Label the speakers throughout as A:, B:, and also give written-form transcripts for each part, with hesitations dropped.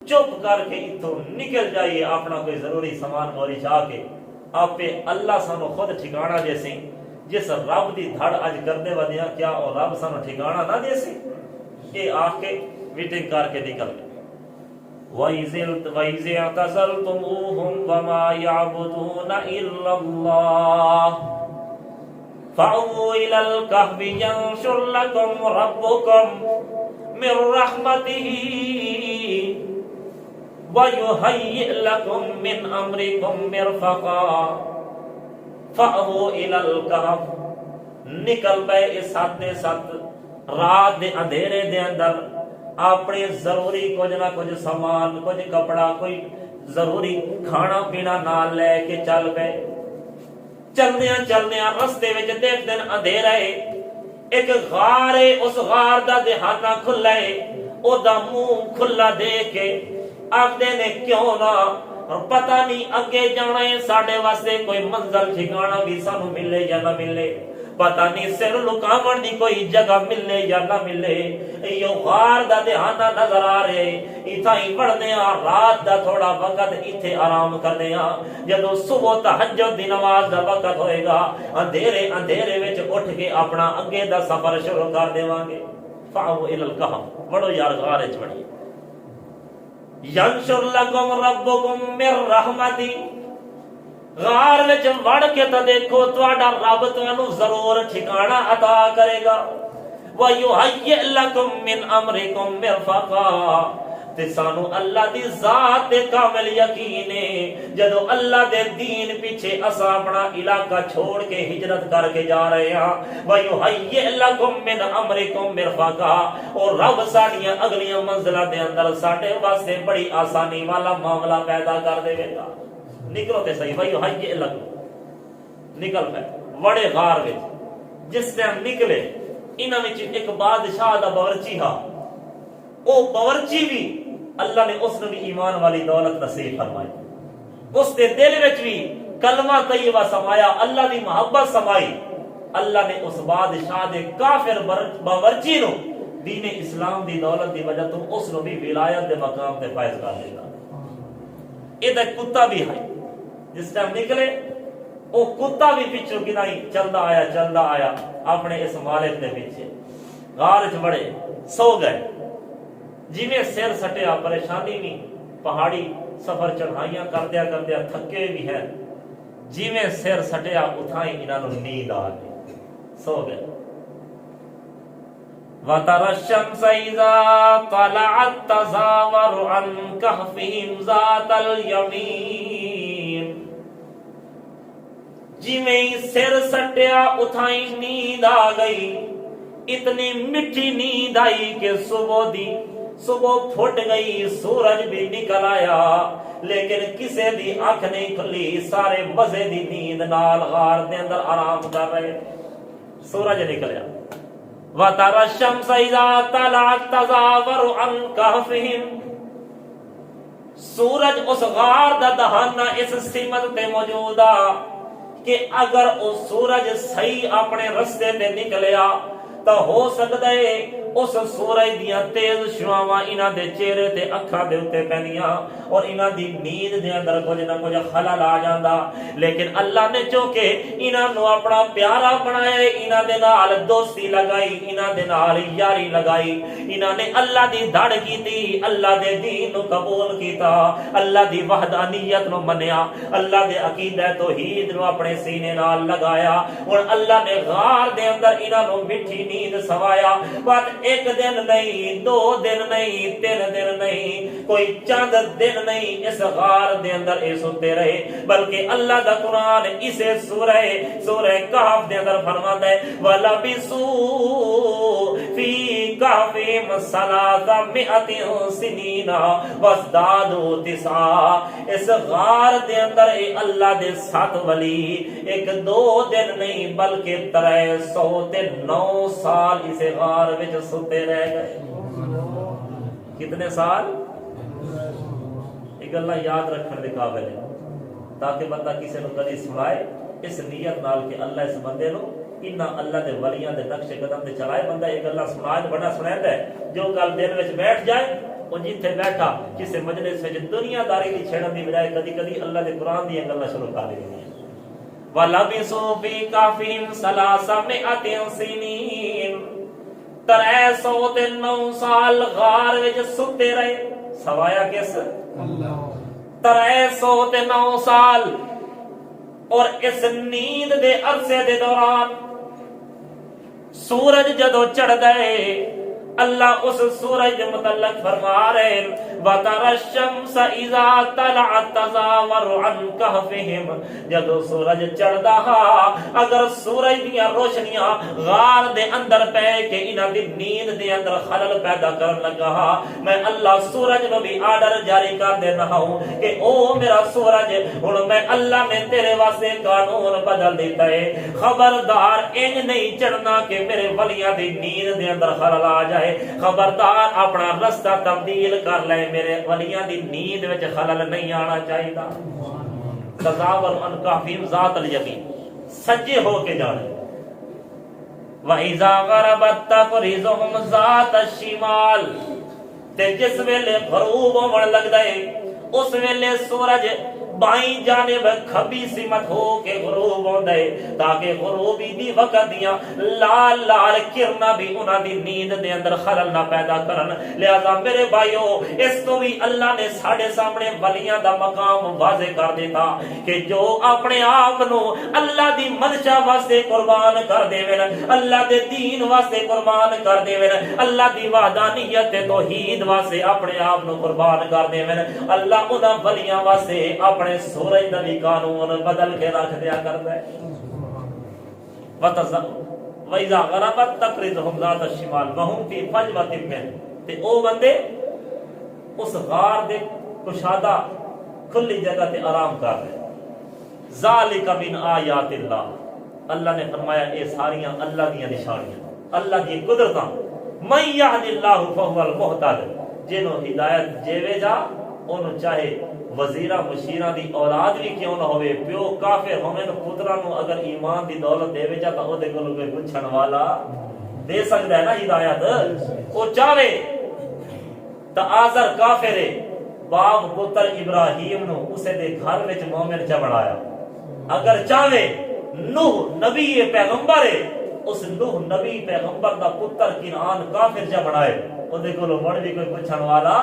A: چپ کر کے اتوں نکل جائیے، اپنا کوئی ضروری سامان موری چاہ کے آپ پہ اللہ سانو خود ٹھکانا دے سی، جس رب دی دھڑ اج کرنے ودیاں کیا اور رب سانو ٹھکانا نہ دے سی، یہ آ کے میٹنگ کر کے نکل گئے۔ وَإِذِ اعْتَزَلْتُمُوهُمْ وَمَا يَعْبُدُونَ إِلَّا اللَّهَ فَأْوُوا إِلَى الْكَهْفِ يَنشُرْ لَكُمْ رَبُّكُمْ مِنْ رَحْمَتِهِ وَيُهَيِّئْ لَكُمْ مِنْ أَمْرِكُمْ مِرْفَقًا فَأْوُوا إِلَى الْكَهْفِ، نکل پئے اس ساتھ رات دے اندھیرے دے اندر اپنے ضروری کچھ نہ کچھ سامان، کچھ کپڑا، کوئی ضروری کھانا پینا نال لے کے چل پئے۔ چلدیاں رستے وچ دیکھ دن اندھیرا ہے، ایک غار ہے، اس غار دا دہانہ کھلا ہے، او دا منہ کھلا دیکھ کے آخدے نے کیوں نہ پتہ نہیں اگے جانا ہے ساڈے واسطے کوئی منزل ٹھکانا بھی سانو ملے یا نہ ملے، پتہ نہیں سر لکاون دی کوئی جگہ ملے یا نہ ملے۔ یو غار دا دہانہ نظر آ رہے، اتھا ہی پڑھنے ہاں، رات دا تھوڑا وقت ایتھے آرام کرنے ہاں، جدو صبح تہجد دی نماز دا وقت ہوئے گا اندھیرے وچ اٹھ کے اپنا اگے دا سفر شروع کر دیواں گے۔ فَأْوُوا إِلَى الْكَهْفِ، بڑو یار غار وچ پڑھیے۔ يَنشُرْ لَكُمْ رَبُّكُمْ مِنْ رَحْمَتِهِ، غار وچ وڑ کے تا دیکھو تہاڈا رب تانوں ضرور ٹھکانا عطا کرے گا۔ وَيُهَيِّئْ لَكُمْ مِنْ أَمْرِكُمْ مِرْفَقًا، تے سانو اللہ دی ذات تے کامل یقین ہے، جدو اللہ دے دین پیچھے اسا اپنا علاقہ چھوڑ کے ہجرت کر کے جا رہے ہیں۔ وَيُهَيِّئْ لَكُمْ مِنْ أَمْرِكُمْ مِرْفَقًا، اور رب ساڈیاں اگلیاں منزلاں دے اندر ساڈے واسطے بڑی آسانی والا معاملہ پیدا کر دے گا۔ نکلو تے صحیح، وَيُهَيِّئْ لَكُمْ، نکل پے بڑے غار وچ۔ جس ٹائم نکلے انہاں وچ ایک بادشاہ دا باورچی ہا، او باورچی بھی اللہ نے اس نے بھی ایمان والی دولت نصیب فرمائی، اس دے دل وچ بھی کلمہ طیبہ سمایا، اللہ دی محبت سمائی۔ اللہ نے اس بادشاہ دے کافر باورچی نو دین اسلام دی دولت دی وجہ تو اس نو بھی ولایت دے مقام تے فائز کر دیتا۔ ادھر کتا بھی ہے، جس ٹائم نکلے او کتا بھی پیچھے کی نہیں چلدا آیا اپنے اس مالک دے پیچھے۔ غار وچ بڑے سو گئے، جی میں سیر سٹیا، پریشانی نہیں، پہاڑی سفر چڑھائیاں کردیا تھکے بھی ہے، جی میں سیر سٹیا اتھائی انہوں نے نیند آ گئی، سو گئے۔ وَتَرَى الشَّمْسَ إِذَا طَلَعَتْ تَزَاوَرُ عَنْ كَهْفِهِمْ ذَاتَ الْيَمِينِ، جی میں سیر سٹیا اتھائی نیند آ گئی، اتنی مٹھی نیند آئی کہ صبح پھٹ گئی، سورج بھی نکل آیا، لیکن کسے دی آنکھ نہیں کھلی، سارے مزے دی نیند نال غار دے اندر آرام کر رہے۔ سورج نکلیا، وَتَرَى الشَّمْسَ إِذَا طَلَعَتْ تَزَاوَرُ عَنْ كَهْفِهِمْ، سورج اس غار دا دہانہ اس سمت تے موجودا کہ اگر اس سورج صحیح اپنے رستے تے نکلیا تو ہو سکتا ہے اس سورج دیاں تیز شعاواں انہاں دے چہرے تے اکھاں دے اوتے پیندیاں اور انہاں دی نیند دے اندر کچھ نہ کچھ خلل آ جاندا، لیکن اللہ نے چونکہ انہاں نو اپنا پیارا بنایا، انہاں دے نال دوستی لگائی، انہاں دے نال یاری لگائی، انہاں نے اللہ دی دھڑ کیتی، اللہ دے دین نو قبول کیتا، اللہ دی وحدانیت نو منیا، اللہ دے عقیدہ توحید نو اپنے سینے نال لگایا، اور اللہ نے غار دے اندر انہاں نو مٹھی نیند سوایا۔ بات ایک دن نہیں، دو دن نہیں، تین دن نہیں، کوئی چند دن نہیں، اس غار دے اندر اے سنتے رہے، بلکہ اللہ دا قرآن اسے سورہ کہف دے اندر فرماتا ہے وَلَبِثُوا فِي كَهْفِهِمْ 300 سِنِينَ وَازْدَادُوا 9، اس غار دے اندر اے اللہ دے 7 ولی ایک دو دن نہیں بلکہ 309 سال اسے غار وچ ستے رہ گئے۔ کتنے سال؟ ایک اللہ یاد رکھنے دے قابل ہے تاکہ بندہ کسی نو کدی سنائے اس نیت نال کہ اللہ اس بندے نو انہاں اللہ دے ولیاں دے نقش قدم تے چلائے، بندہ ایک اللہ سنائے بڑا سنائے جو کل دن وچ بیٹھ جائے وہ جتھے بیٹھا کسی مجلس وچ دنیا داری دی چھڑن دی بجائے کدی کدی اللہ دے قرآن دی گلاں شروع کر دیندی ہیں. وَلَبِثُوا فِي كَهْفِهِمْ 300 سِنِينَ 309 سال غار وچ ستے رہے. سوایا کس اللہ 309 سال. اور اس نیند دے عرصے دے دوران سورج جدو چڑھ گئے اللہ اس سورج متعلق فرما رہے وَتَرَى الشَّمْسَ إِذَا طَلَعَتْ تَزَاوَرُ عَنْ كَهْفِهِمْ. جدو سورج چڑھدا اگر سورج دیاں روشنیاں غار دے اندر پہ کے انہاں دی نیند دے اندر خلل پیدا کرن لگا میں اللہ سورج نو بھی آرڈر جاری کر دینا ہوں کہ او میرا سورج ہن میں اللہ نے تیرے واسطے قانون بدل دیتا ہے. خبردار انج نہیں چڑھنا کہ میرے ولیاں دی نیند دے اندر خلل آ جائے. خبردار اپنا رستہ تبدیل کر لے میرے ولیاں دی نیند وچ خلل نہیں آنا چاہیے. تزاور عن کہفہم ذات الیمین سجے ہو کے جانے. وَإِذَا غَرَبَتْ تَقْرِضُهُمْ ذَاتَ الشِّمَالِ. تے جس ویلے غروب ہون لگدا ہے اس ویلے سورج بائیں جانب کھبی سمت ہو کے غروب ہوندا ہے تاکہ غروبی دی وقت دیاں لال لال کرنا بھی انہاں دی نیند دے اندر خلل نہ پیدا کرن. لہذا میرے بھائیو اس تو بھی اللہ نے ساڈے سامنے ولیاں دا مقام واضح کر دیتا کہ جو اپنے آپ نو اللہ دی منشا واسطے قربان کر دیویں اللہ دے دین واسطے قربان کر دیویں اللہ دی وحدانیت تے توحید واسطے اپنے آپ نو قربان کر دیویں اللہ انہاں ولیاں واسطے اپنے سورج دا بھی قانون بدل کے رکھ دیا کرتا ہے. وَإِذَا غَرَبَتْ تَقْرِضُهُمْ ذَاتَ الشِّمَالِ وَهُمْ فِي فَجْوَةٍ مِّنْهُ. تے او بندے اس غار دے کشادہ کھلی جگہ تے آرام کر رہے. ذَلِكَ مِنْ آیَاتِ اللَّهِ. اللہ نے فرمایا اے ساریاں اللہ دی نشانیاں اللہ دی قدرتاں. مَن يَهْدِ اللَّهُ فَهُوَ الْمُهْتَدِ. جنوں ہدایت جیوے جا اونوں چاہے وزیرہ مشیرہ دی اولاد بھی کیوں نہ ہوئے پیو کافر ہوئے تو پترہ نو اگر ایمان دی دولت دے ویچا تو دے گلو کوئی پچھن والا دے سکتا ہے نا ہدایت. او چاہے تا آزر کافر ہے باپ پتر ابراہیم نو اسے دے گھر وچ مومن چا بڑھایا. اگر چاہے نوح نبی پیغمبر ہے اس نوح نبی پیغمبر دا پتر کنعان کافر چا بڑھائے او دے گلو مڑ بھی کوئی پچھن والا.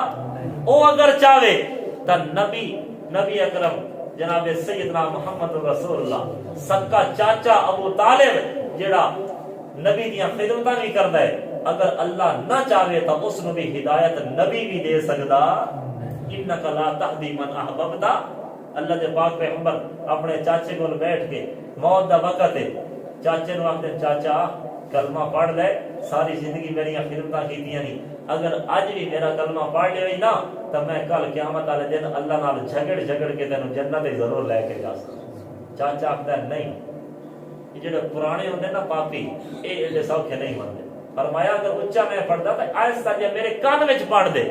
A: او اگر چاہے تا نبی اکرم جناب سیدنا محمد رسول اللہ سکا چاچا ابو طالب جڑا نبی دیاں خدمتاں بھی کردا ہے اگر اللہ نہ چاہے تو اس نو بھی ہدایت نبی بھی دے سکدا. انک لا تہدی من احببت. اللہ دے پاک پیغمبر اپنے چاچے کول بیٹھ کے موت دا وقت ہے چاچے نو آکھدے چاچا کلمہ پڑھ لے ساری زندگی میری خدمتاں کیتیاں نہیں اگر اج بھی میرا کلمہ پڑھ لے نا تو میں کل قیامت والے دن اللہ نال جھگڑ کے تینوں جنت ضرور لے کے جا سکتا. چاچا آخدا ہے نہیں یہ جڑے پرانے ہوندے نا پاپی اے ایڈے سوکھے نہیں ہوندے. فرمایا اگر اچا میں پڑھدا تو آہستہ جے میرے کان وچ پڑھ دے.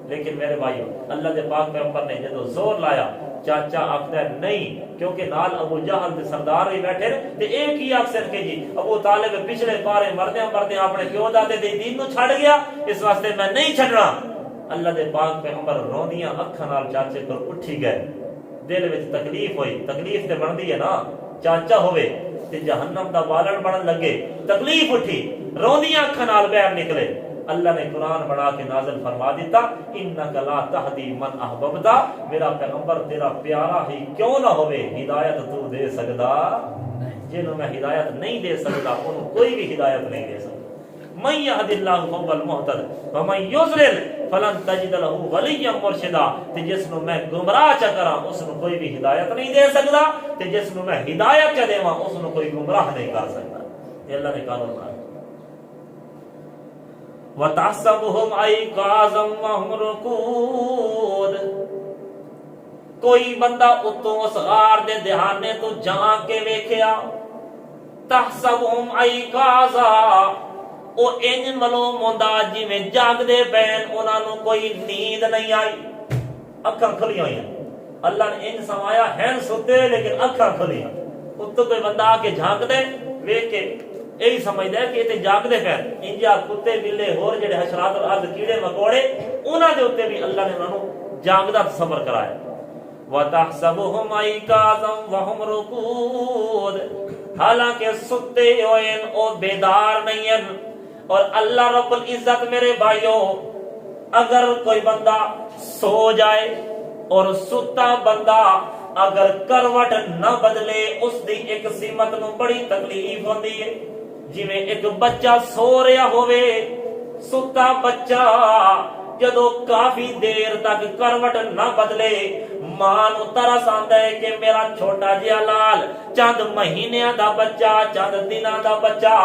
A: لیکن میرے بھائیو اللہ دے پاک پیغمبر نے جدو زور لایا چاچا آخدا ہے نہیں کیونکہ نال ابو جہل دے سردار بھی بیٹھے تے ایک ہی اکثر کہ جی ابو طالب پچھلے پارے مردیاں اپنے پیو دادے دے دین نو چھڑ گیا اس واسطے میں نہیں چھڑنا. اللہ دے پاک پیغمبر روندیاں اکھاں نال چاچے کو اٹھی گئے. دل وچ تکلیف ہوئی. تکلیف تے بندی ہے نا چاچا ہوئے تے جہنم دا بالن بنن لگے تکلیف اٹھی روندیاں اکھاں نال باہر نکلے. اللہ نے قرآن بنا کے نازل فرما دیتا انک لا تہدی من احببت. میرا پیغمبر تیرا پیارا ہی کیوں نہ ہوئے ہدایت تو دے سکدا. جنہوں میں ہدایت نہیں دے سکتا انہوں کوئی بھی ہدایت نہیں دے سکتا. من یہد اللہ فهو المہتد ومن یضلل فلن تجد له ولیا مرشدا. تے جس نو میں گمراہ چا کراں اس نو کوئی بھی ہدایت نہیں دے سکتا تے جس نو میں ہدایت چا دیواں اس نو کوئی گمراہ نہیں کر سکتا. یہ اللہ نے قانون بنایا. وَتَحْسَبُهُمْ أَيْقَاظًا وَهُمْ رُقُودٌ. کوئی بندہ اتوں اس غار دے دہانے تو جان کے ویکھیا تحسبهم أيقاظا او انج معلوم ہوندا جویں جاگ دے پین انہاں نوں کوئی نیند نہیں آئی اکھاں کھلیاں ہوئیاں. اللہ نے انج سمایا ہیں ستے لیکن اکھاں کھلیاں. اتوں کوئی بندہ آ کے جھانک دے ویکھ کے یہی سمجھدا ہے کہ یہ تے جاگدے پے انجا کتے بلے اور جڑے حشرات الارض کیڑے مکوڑے انہاں دے اوتے بھی اللہ نے انہاں نو جاگدا تصور کرایا وَتَحْسَبُهُمْ أَيْقَاظًا وَهُمْ رُقُودٌ حالانکہ ستے ہوئے او بیدار نہیں ہیں. اور اللہ رب العزت میرے بھائیوں اگر کوئی بندہ سو جائے اور ستا بندہ اگر کروٹ نہ بدلے اس دی ایک سمت نو بڑی تکلیف ہوندی ہے. جی میں ایک بچہ سو رہا ہوئے ستا بچہ جدو کافی دیر تک کروٹ نہ بدلے ماں نو ترس آندا ہے کہ میرا چھوٹا جہا لال چند مہینیاں دا بچہ چند دناں دا بچہ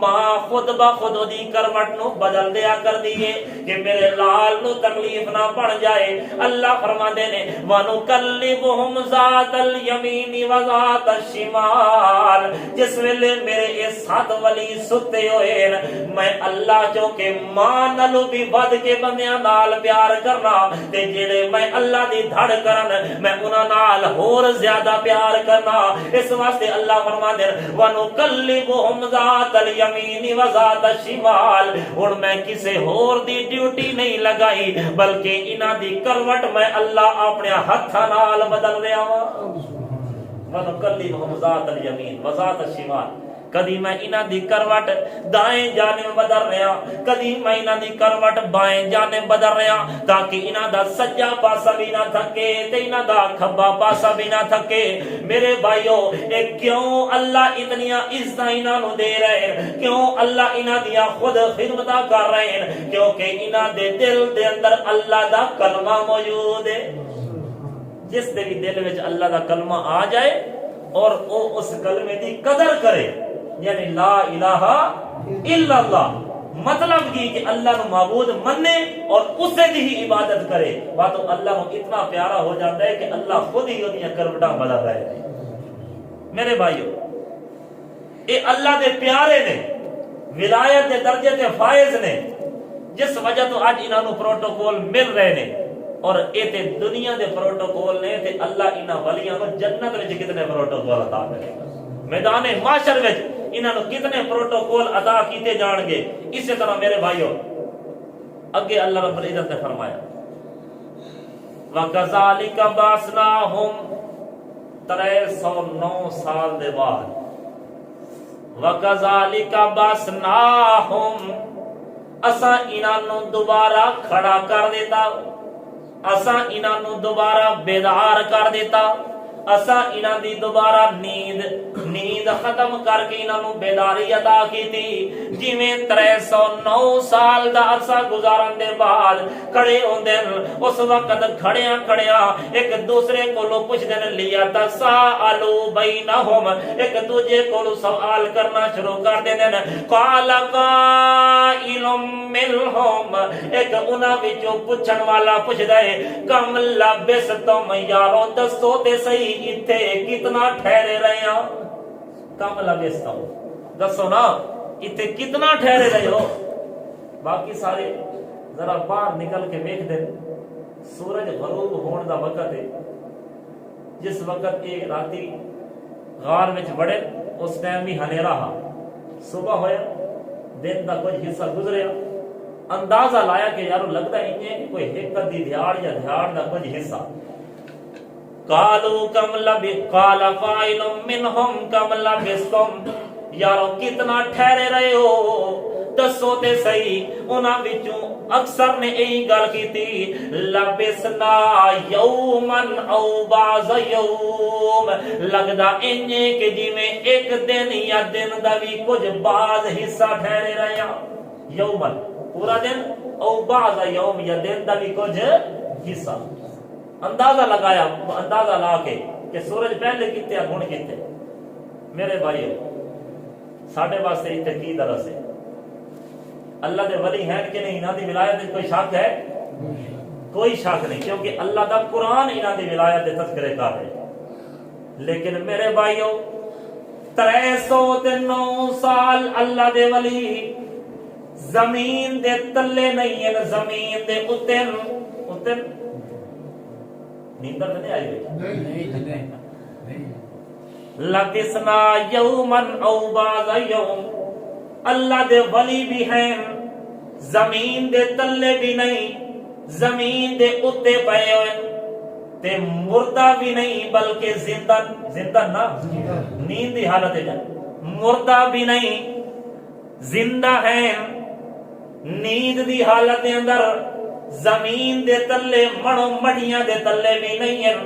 A: ماں خود بخود دی کروٹ نو بدل دیا کر دیے کہ میرے لال نو تکلیف نہ پڑ جائے. اللہ فرماندے نے وَنُكَلِّبُهُمْ ذَاتَ الْيَمِينِ وَذَاتَ الشِّمَالِ جس ویلے میرے اے سات ولی ستے ہوئے میں اللہ جو کہ ماں نالو بھی ود کے بندیاں نال پیار کرنا تے جڑے میں اللہ دی دھڑ کرن میں انہاں نال ہور زیادہ پیار کرنا. اس واسطے اللہ فرماندے وَنُكَلِّبُهُمْ ذَاتَ الْيَمِينِ وَذَاتَ الشِّمَالِ ہن میں کسے ہور دی ڈیوٹی نہیں لگائی بلکہ انہاں دی کروٹ میں اللہ اپنے ہتھاں نال بدل رہا ہاں. وَنُكَلِّبُهُمْ ذَاتَ الْيَمِينِ وَذَاتَ الشِّمَالِ کدی میں انہاں دی کروٹ دائیں جانب بدل رہا کدی میں انہاں دی کروٹ بائیں جانب بدل رہا تاکہ انہاں دا سجا پاسا بھی نہ تھکے تے انہاں دا کھبا پاسا بھی نہ تھکے. میرے بھائیو اے کیوں اللہ اتنیاں عزتاں انہاں نو دے رہے ہیں کیوں اللہ انہاں دیاں خود خدمتاں کر رہے ہیں کیونکہ انہاں دے دل دے اندر اللہ دا کلمہ موجود ہے. جس دے بھی دل وچ اللہ دا کلمہ آ جائے اور او اس کلمے دی قدر کرے یعنی لا الہ الا اللہ مطلب یہ کہ اللہ نو معبود منے اور اسے دی ہی عبادت کرے وہ تو اللہ نو اتنا پیارا ہو جاتا ہے کہ اللہ خود ہی انہاں کروٹاں بدل رہا ہے. میرے بھائیو اے اللہ دے پیارے نے ولایت دے درجے تے فائز نے جس وجہ تو اج انہاں نو پروٹوکول مل رہے نے اور اے تے دنیا دے پروٹوکول نے تے اللہ انہاں ولیاں نو جنت وچ کتنے پروٹوکول عطا کرے گا. میدان محشر وچ انہاں نو کتنے پروٹوکول عطا کیتے جان گے. اسی طرح میرے بھائیو اگے اللہ رب العزت نے فرمایا وَكَذَلِكَ بَعَثْنَاهُمْ 309 سال دے بعد وَكَذَلِكَ بَعَثْنَاهُمْ اساں انہاں نو دوبارہ کھڑا کر دیتا اساں انہاں نو دوبارہ بیدار کر دیتا اساں انہاں دی دوبارہ نیند ختم کر کے انہاں نو بیداری عطا کیتی. جویں 309 سال دا عرصہ گزارن دے بعد کھڑے ہوندے اس وقت کھڑیاں کھڑیاں ایک دوسرے کولوں پوچھدے نے لیا تسالو بینہم ایک دوجے کولوں سوال کرنا شروع کر دیندے نے قال قائل منہم ایک انہاں وچوں پوچھن والا پوچھدا ہے کم لبستم یارو دسو تے صحیح اتھے کتنا ٹھہرے رہے ہو کم لبستم دسو نا اتھے کتنا ٹھہرے رہے ہو. باقی سارے ذرا باہر نکل کے دیکھ دیں سورج غروب ہون دا وقت ہے جس وقت یہ راتی غار وچ بڑے اس ٹائم بھی ہنیرا ہا صبح ہویا دن دا کچھ حصہ گزریا اندازہ لایا کہ یارو لگتا ہے انہیں کوئی ایک دی دھیاڑ یا دھیاڑ دا کچھ حصہ قالوا کم قال قائل منہم کم لبستم یارو کتنا ٹھہرے رہے ہو دسو تے صحیح انہاں وچوں اکثر نے یہی گل کیتی لبسنا یومن او بعض یوم لگدا انجے کہ جویں ایک دن یا دن دا بھی کچھ بعض حصہ ٹھہرے رہے یومن پورا دن او بعض یوم یا دن دا بھی کچھ حصہ اندازہ لگایا اندازہ لا کے کہ سورج پہلے کتے ہن کتے. میرے بھائیو ساڈے واسطے اتنے کی درس ہے اللہ دے ولی ہیں کہ نہیں انہاں دی ولایت کوئی شک ہے کوئی شک نہیں کیونکہ اللہ دا قرآن انہاں دی ولایت دے تذکرے کر رہے ہیں. لیکن میرے بھائیو 309 سال اللہ دے ولی زمین دے تلے نہیں ہیں زمین دے اتن نیندر نہیں آئی نہیں لبسنا یومن او بعض یوم اللہ دے ولی بھی ہیں زمین دے تلے بھی نہیں زمین دے اتے پئے ہوئے تے مردہ بھی نہیں بلکہ زندہ نا نیند دی حالت ہے مردہ بھی نہیں زندہ ہیں نیند دی حالت دے اندر زمین دے تلے مڑو مڑیاں دے تلے بھی نہیں ہیں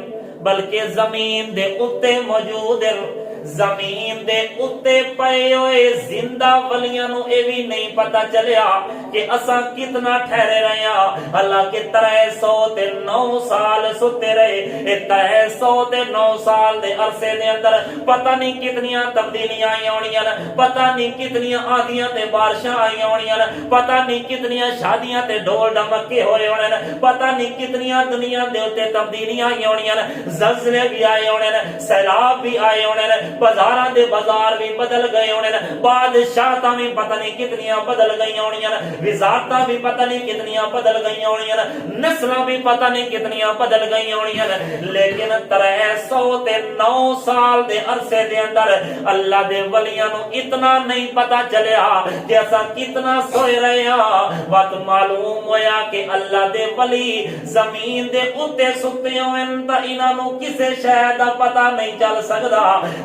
A: بلکہ زمین دے اتے موجود ہیں زمین دے اتے پئے ہوئے زندہ ولیاں نو اے بھی نہیں پتا چلیا کہ اساں کتنا ٹھہرے رہے ہیں اللہ کے 309 سال ستے رہے 309 سال دے عرصے دے اندر پتہ نہیں کتنیاں تبدیلیاں آئی ہونیاں پتہ نہیں کتنیاں آندیاں تے بارشاں آئی ہونیاں پتہ نہیں کتنیاں شادیاں تے ڈول ڈمکے ہوئے ہونے پتہ نہیں کتنیاں دنیا دے اتے تبدیلیاں آئی ہونیاں زلزلے بھی آئے ہونے سیلاب بھی آئے ہونے بازاراں دے بازار بھی بدل گئے ہونے بادشاہتاں بھی پتہ نہیں کتنیاں بدل گئی ہونیاں وزارتاں بھی پتہ نہیں کتنیاں بدل گئی ہونیاں نسلاں بھی پتہ نہیں کتنیاں بدل گئی ہونیاں لیکن 309 سال دے عرصے دے اندر اللہ دے ولیاں نو اتنا نہیں پتہ چلیا کہ اساں کتنا سوئے رہے ہاں وقت معلوم ہویا کہ اللہ دے ولی زمین دے اتے ستے ہوئے تا انہاں نو کسے شے دا پتہ نہیں چل سکدا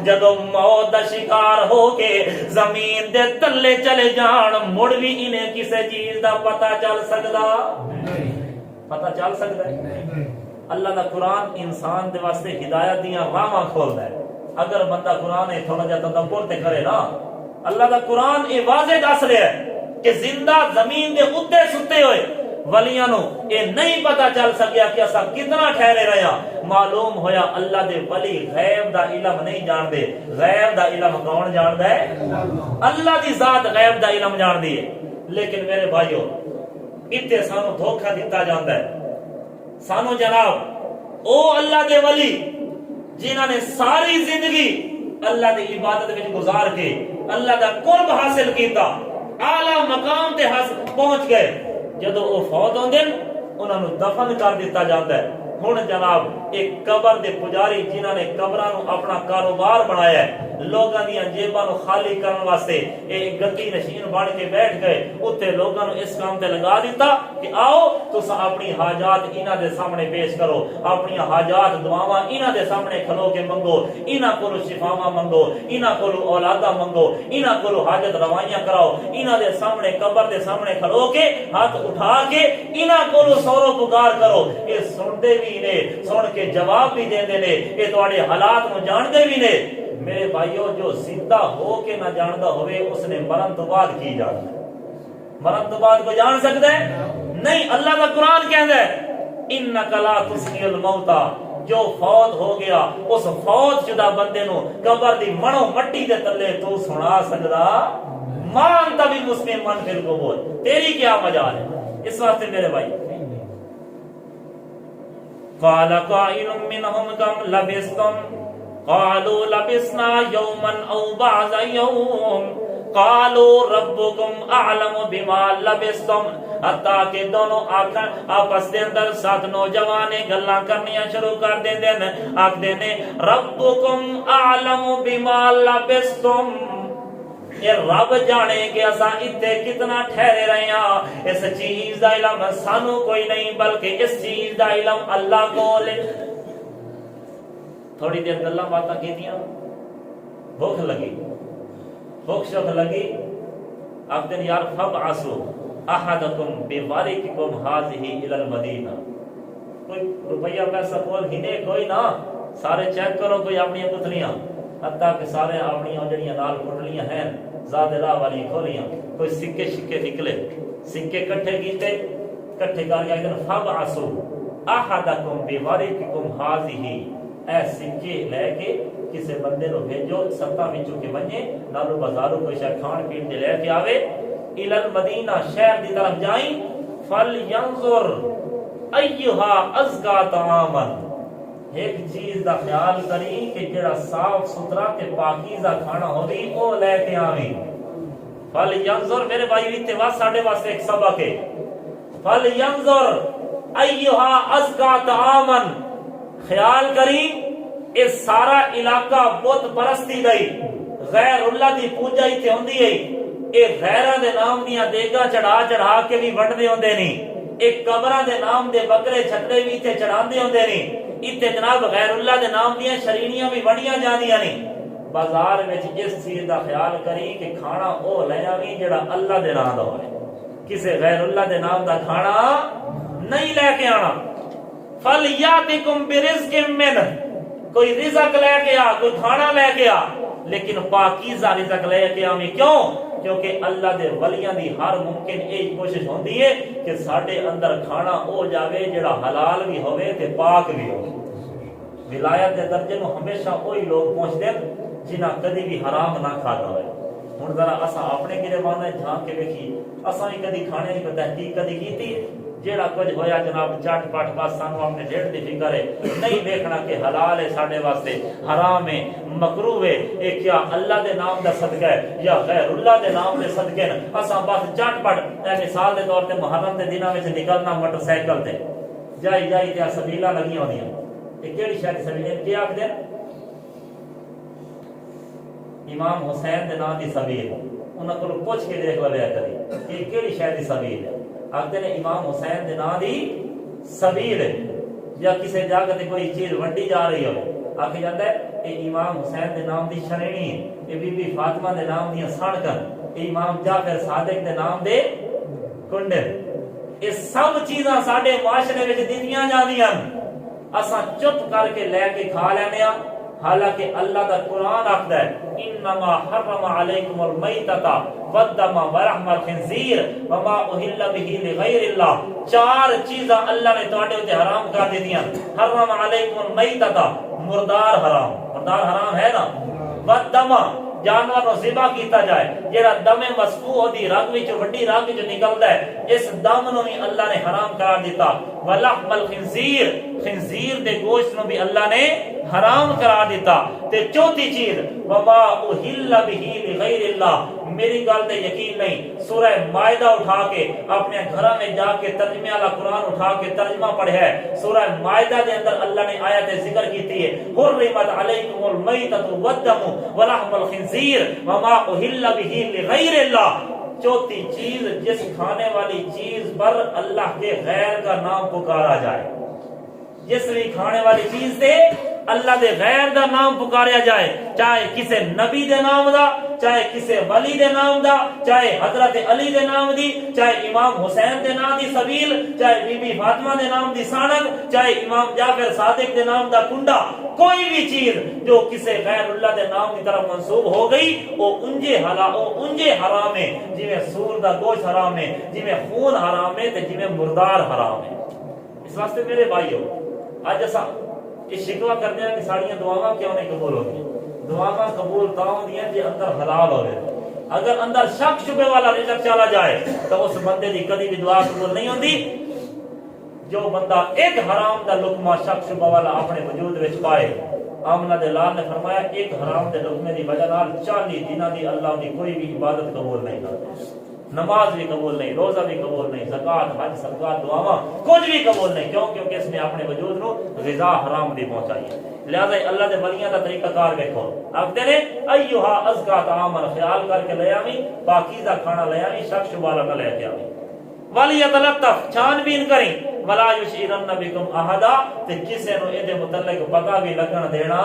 A: جدو موت دا شکار ہو کے زمین دے تلے چلے جان مڑ بھی انہیں کسے چیز دا پتہ چل سکدا پتہ چل سکدا ہے اللہ دا قرآن انسان دے واسطے ہدایت دیاں راہاں کھولدا ہے اگر بندہ قرآن ہے تھوڑا جا تدبر تے کرے نا اللہ دا قرآن یہ واضح دس رہا ہے کہ زندہ زمین دے اتے ستے ہوئے ولیاں نو اے نہیں پتا چل سکیا کہ اسا کتنا ٹھہرے رہا معلوم ہویا اللہ دے ولی غیب دا علم نہیں جان دے غیب دا علم کون جان دے اللہ دی ذات غیب دا علم جان دی ہے لیکن میرے بھائیو اتنے سانو دھوکہ دیتا جاندا ہے سانو جناب او اللہ دے ولی جنہاں نے ساری زندگی اللہ دی عبادت میں گزار کے اللہ دا قرب حاصل کیتا اعلی مقام تے پہنچ گئے جدو وہ فوت ہوندے انہاں نو دفن کر دیتا جاندا ہے ہن جناب ایک قبر دے پجاری جنہاں نے قبراں نو اپنا کاروبار بنایا ہے لوگاں دی جیباں نو خالی کرن واسطے ایک گدی نشین بن کے بیٹھ گئے اوتے لوگاں نو اس کام تے لگا دیتا کہ آؤ تساں اپنی حاجات انہاں دے سامنے پیش کرو اپنی حاجات دعاواں انہاں دے سامنے کھلو کے منگو انہاں کولو شفاواں منگو انہاں کولو اولاداں منگو انہاں کولو حاجت روائیاں کراؤ انہاں دے سامنے قبر دے سامنے کھلو کے ہاتھ اٹھا کے انہاں کولو سورو پکار کرو یہ سنتے بھی نے سن کے جواب بھی دیندے نے یہ تواڈے حالات نو جاندے بھی نے میرے بھائیو جو زندہ ہو کے نہ جاندا ہوئے اس نے مرن تو بعد کی جاندا ہے مرن تو بعد کو جان سکتا ہے نہیں اللہ کا قرآن کہندا ہے انک لا تسمی الموتى جو فوت ہو گیا اس فوت شدہ بندے نو قبر دی مڑو مٹی دے تلے تو سنا سکدا مان تبھی مسلم من پھر کو بول تیری کیا مجال ہے اس واسطے میرے بھائی قال قائل منهم كم لبثتم قالوا لبثنا يوما او بعض يوم قالوا ربكم اعلم بما لبثتم حتیٰ کہ دونوں آپس دے اندر ساتھ نوجوانے گلاں کرنیاں شروع کر دیں دیں آکھ دینے ربکم اعلم بما لبثتم یہ رب جانے کہ اساں اتنے کتنا ٹھہرے رہے ہیں اس چیز دا علم سانو کوئی نہیں بلکہ اس چیز دا علم اللہ کو لے تھوڑی دیر گلاں باتاں کیتیاں بھوک لگی بھوک شوق لگی آپ دن یار فبعثوا احدکم بورقکم هذه الى المدینہ کوئی روپیہ پیسہ کول ہنے کوئی نہ سارے چیک کرو کوئی اپنی پتلیاں حتیٰ کہ سارے اپنی جڑیاں نال پٹلیاں ہیں زاد راہ والی کھولیاں کوئی سکے شکے نکلے سکے کٹھے کیتے کٹھے کر کے اگر فبعثوا احدکم بورقکم هذه اے سکے لے کے کسی بندے نو بھیجو ستا وچوں کے بنے نالو بازاروں کوئی شے کھان پین دے لے کے آوے الى المدینہ شہر دی طرف جائیں فلینظر ایھا ازکا طعاما ایک چیز دا خیال کری کہ جڑا صاف ستھرا تے پاکیزہ کھانا ہووی او لے کے آویں فلینظر میرے بھائی تے ساڈے واسطے ایک سبق ہے فلینظر ایھا ازکا طعاما خیال کری یہ سارا علاقہ بت پرستی گئی غیر اللہ دی پوجا ایتھے ہوندی ہے یہ غیراں دے نام دیاں دیگاں چڑھا چڑھا کے بھی ونڈدے ہوندے نہیں، ایک قبراں دے نام دے بکرے چھکڑے بھی اتنے چڑھاندے ہوندے نہیں، اتنے جناب غیر اللہ دے نام دیاں شرینیاں بھی ونڈیاں جاندیاں نہیں۔ بازار وچ اس چیز دا خیال کری کہ کھانا او لے آویں جڑا اللہ دے نام دا ہوئے، کسے غیر اللہ دے نام دا کھانا نہیں لے کے آنا۔ فَلْيَأْتِكُمْ بِرِزْقٍ مِّنْهُ، کوئی رزق لے کے آ، کوئی کھانا لے کے آ، لیکن پاکیزہ رزق لے کے آویں۔ کیوں؟ کیونکہ اللہ دے ولیاں دی ہر ممکن یہی کوشش ہوندی ہے کہ ساڈے اندر کھانا او جاوے جڑا حلال بھی ہوئے تے پاک بھی ہوئے۔ ولایت دے درجے نو ہمیشہ وہی لوگ پہنچتے ہیں جنہاں کدی بھی حرام نہ کھاتا ہوئے۔ ہن ذرا اساں اپنے گریبان جھانک کے ویکھی، اساں بھی کدی کھانے کی تحقیق کدی کیتی ہے؟ جیڑا کچھ ہویا جناب چٹ پٹ بس سانو اپنے ڈیڑھ دی فکر ہے، نہیں دیکھنا کہ حلال ہے ساڈے واسطے، حرام ہے، مکروہ ہے، اے کیا اللہ دے نام دا صدقہ ہے یا غیر اللہ دے نام دے صدقے نے۔ اساں بس چٹ پٹ مثال دے طور تے محرم دے دناں وچ نکلنا موٹر سائیکل تے جائی جائی تے سبیلاں لگی ہوندیاں، اے کیڑی شے دی سبیل کیا آکھدے؟ امام حسین دے نام دی سبیل، انہاں کول پوچھ کے دیکھ لویا کری یہ کیڑی شے دی سبیل ہے؟ آخر نے امام حسین دے نام دی سبیل ہے، یا کسی جگہ تے کوئی چیز ونڈی جا رہی ہو آخر جاتا ہے یہ امام حسین دے نام دی شرینی ہے، یہ بی بی فاطمہ دے نام دی سڑکن، یہ امام جعفر صادق دے نام دے کنڈن۔ یہ سب چیزاں ساڈے معاشرے وچ دتیاں جاندیاں، اساں چپ کر کے لے کے کھا لینے ہاں، حالانکہ اللہ دا قرآن آخدا ہے انما حرم علیکم المیتۃ والدم ولحم الخنزیر وما اہل بہ لغیر اللہ۔ چار چیزاں اللہ نے تواڈے تے حرام کر دتیاں۔ حرم علیکم المیتۃ، مردار حرام، مردار حرام ہے نا، والدم جانور نو ذبح کیتا جائے، جڑا دم مسفوح دی رگ وچ وڈی رگ جو نکلدا ہے اس دم نو بھی اللہ نے حرام قرار دیتا۔ ولحم الخنزیر، خنزیر دے گوشت نو بھی اللہ نے حرام قرار دیتا۔ تے چوتھی چیز وما اہل بہ لغیر اللہ، میری گل تے یقین نہیں، سورہ مائدہ اٹھا کے اپنے گھراں میں جا کے ترجمے والا قرآن اٹھا کے ترجمہ پڑھا ہے، سورہ مائدہ دے اندر اللہ نے آیت ذکر کیتی ہے حرمت علیکم المیتۃ والدم ولحم الخنزیر وما اہل بہ لغیر اللہ۔ چوتھی چیز جس کھانے والی چیز پر اللہ کے غیر کا نام پکارا جائے، جس بھی کھانے والی چیز سے اللہ دے غیر دا نام پکاریا جائے، چاہے کسے نبی دے نام دا، چاہے کسے ولی دے نام دا، چاہے حضرت علی دے نام دی، چاہے امام حسین دے نام دی سبیل، چاہے بی بی فاطمہ دے نام دی سانک، چاہے امام جعفر صادق دے نام دا کنڈا، کوئی بھی چیز جو کسے غیر اللہ دے نام کی طرف منسوب ہو گئی وہ انجے حرام ہے، جی میں سور دا گوشت حرام ہے، جی میں خون حرام ہے، جی میں مردار حرام ہے۔ اس واسطے میرے بھائیو آج ایسا یہ شکوہ کرتے ہیں کہ ساڑیاں دعاواں کیوں نہیں قبول ہوتی؟ دعاواں قبول تاں ہوندی ہیں جی اندر حلال ہوئے۔ اگر اندر شک شبہ والا رزق چلا جائے تو اس بندے دی کدی بھی دعا قبول نہیں ہوندی۔ جو بندہ ایک حرام دا لقمہ شک شبہ والا اپنے وجود وچ پائے، آمنہ دے لال نے فرمایا ایک حرام دے لقمے دی وجہ نال 40 دنوں دی اللہ دی کوئی بھی عبادت قبول نہیں کرتا، نماز بھی قبول نہیں، روزہ بھی قبول نہیں، زکات، حج، صدقات، دعاواں کچھ بھی قبول نہیں۔ کیوں؟ کیونکہ اس نے اپنے وجود نو غذا حرام دی پہنچائی ہے۔ لہذا اللہ دے ولیاں دا طریقہ کار دیکھو، آخدے نے ایھا ازکا طعاما، خیال کر کے لے آویں، پاکیزہ کھانا لے آویں، شک شبہ نہ لے کے آویں۔ ولیتلطف، چھان بین کریں، ولا یشعرن بکم احدا، تے کسے نو اے متعلق پتہ بھی لگن دینا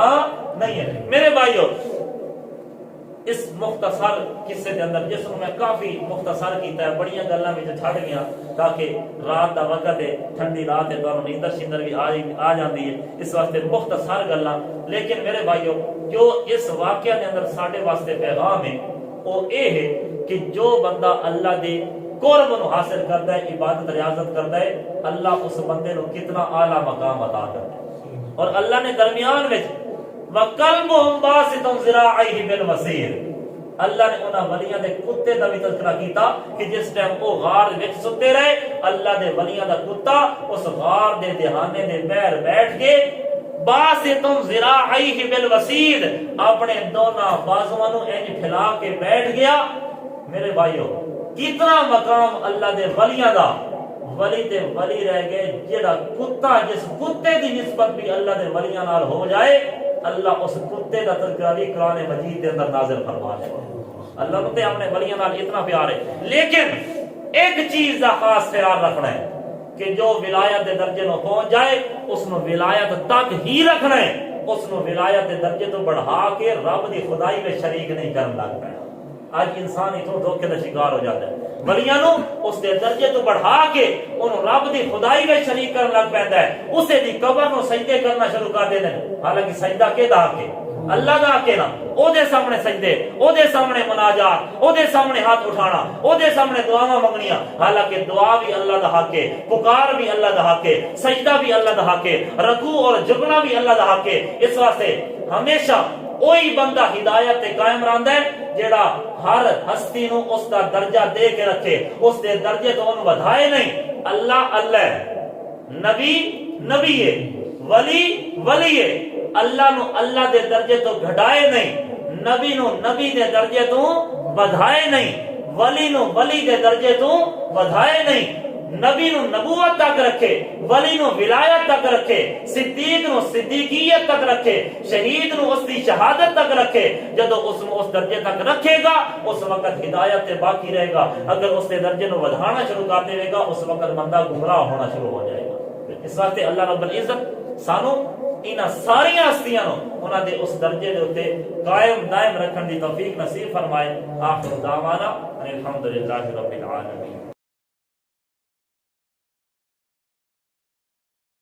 A: نہیں ہے۔ میرے بھائیو اس مختصر قصے دے اندر جس میں کافی مختصر کیتا ہے، بڑیاں گلاں وچ چھڈ گیا تاکہ رات دا وقت ہے، ٹھنڈی رات ہے، تو نیندر شندر بھی آ جاندی ہے، اس واسطے مختصر گلاں۔ لیکن میرے بھائیو جو اس واقعہ دے اندر ساڈے واسطے پیغام ہے وہ اے ہے کہ جو بندہ اللہ دے قرب نو حاصل کرتا ہے، عبادت ریاضت کرتا ہے، اللہ اس بندے نو کتنا اعلیٰ مقام عطا کرتا ہے۔ اور اللہ نے درمیان وچ وَقَلْبُهُمْ بَاسِطٌ ذِرَاعَيْهِ بِالْوَسِيرِ، اللہ نے انہاں ولیاں دے کتے دا بھی تذکرہ کیتا کہ جس ٹائم وہ غار وچ ستے رہے، اللہ دے ولیاں دا کتا اس غار دے دہانے دے پیر بیٹھ کے باسطٌ ذِرَاعَيْهِ بِالْوَسِيرِ، اپنے دونوں بازواں نو انج پھیلا کے بیٹھ گیا۔ میرے بھائیو کتنا مقام اللہ دے ولیاں دا، ولی تے ولی رہ گئے جڑا کتا، جس کتے دی نسبت بھی اللہ دے ولیاں نال ہو جائے، اللہ اس کتے دا تذکرہ بھی قرآن مجید دے اندر نازل فرما دے۔ اللہ نو تے اپنے ولیاں نال اتنا پیار ہے، لیکن ایک چیز دا خاص خیال رکھنا ہے کہ جو ولایت دے درجے نو پہنچ جائے اس نو ولایت تک ہی رکھنا ہے، اس نو ولایت دے درجے تو بڑھا کے رب دی خدائی میں شریک نہیں کرن لگ پیا۔ آج انسان اتنا دھوکے کا شکار ہو جاتا ہے، ولیاں نو اس دے درجے تو بڑھا کے انہوں رب دی خدائی میں شریک کرن لگ پیندا ہے، اسے دی قبر نو سجدے کرنا شروع کر دیندے ہیں، حالانکہ سجدہ کیدا کے اللہ دا کے نا، او دے سامنے سجدے، او دے سامنے مناجات، او دے سامنے ہاتھ اٹھانا، او دے سامنے دعاواں منگنیاں، حالانکہ دعا بھی اللہ دا حق ہے، پکار بھی اللہ دا حق ہے، سجدہ بھی اللہ دا حق ہے، رکوع اور جھکنا بھی اللہ دا حق ہے۔ اس واسطے ہمیشہ وہی بندہ ہدایت تے قائم رہندا ہے جیڑا ہر ہستی نو اس دا درجہ دے کے رکھے، اس دے درجے تو انہوں بدھائے نہیں۔ اللہ اللہ ہے، نبی نبی ہے، ولی ولی ہے، اللہ نو اللہ دے درجے تو گھٹائے نہیں، نبی نو نبی دے درجے تو بدھائے نہیں، ولی نو ولی دے درجے تو بدھائے نہیں، نبی نو نبوت تک رکھے، ولی نو ولایت تک رکھے، صدیق نو صدیقیت تک رکھے، شہید نو اس دی شہادت تک رکھے۔ جدو اس نو اس درجے تک رکھے گا اس وقت ہدایت تے باقی رہے گا، اگر اس دے درجے نو بدھانا شروع کر دے گا اس وقت بندہ گمراہ ہونا شروع ہو جائے گا۔ اس واسطے اللہ رب العزت سانو انہاں ساری ہستیاں نو انہاں دے اس درجے دے اوتے قائم دائم رکھن دی توفیق نصیب فرمائے۔ آخر دعوانا الحمدللہ رب العالمین۔